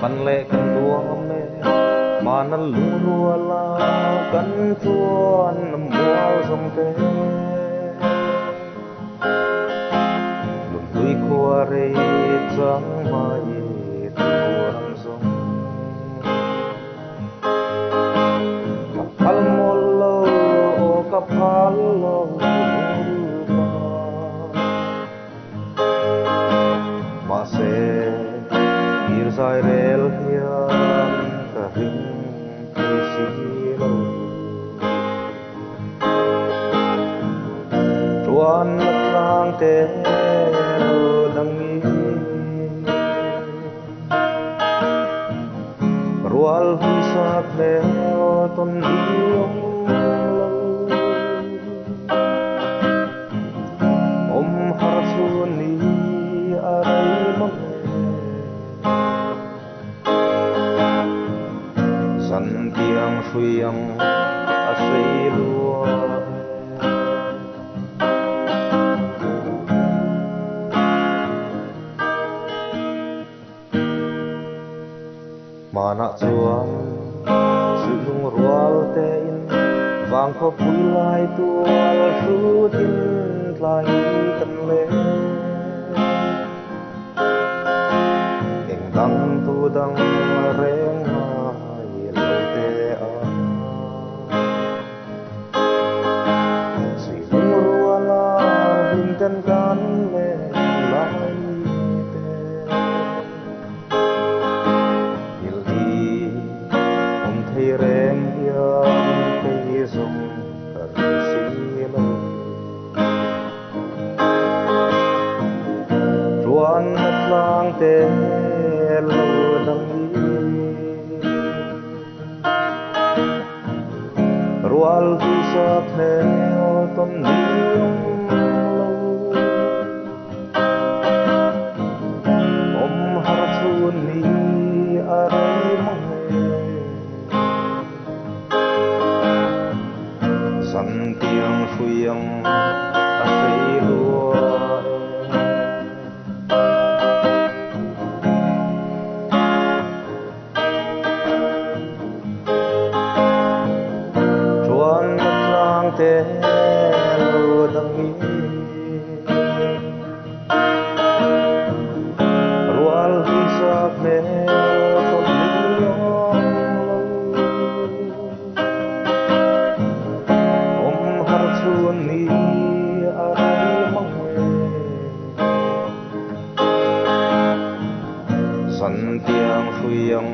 căn lệ căn đua mê mà nó lung rùa la căn chuan nằm mua sông tê lùm tui khoa rê trắng mai tuang sông kapal molo o kapal lo mase sai rel hian ka hing ki si lo chuan tlang te lo dang mi rual hu sak le ton diong lo har su ni arai mong san tiang suyang a sei lua mana chuan sự lung rual te in vang kho pui lai tual su tin lai kan le eng dang tu dang rengกันกันเล่ลายเตยิลดีไทยแรงยังไปส่งกันสีลมรวนนัดลางเตลดังรวลที่สักแถวต้นนี้san tiang suyang a sei lua chuan tlang te lo dang mi rual hi sak le san tiang suyang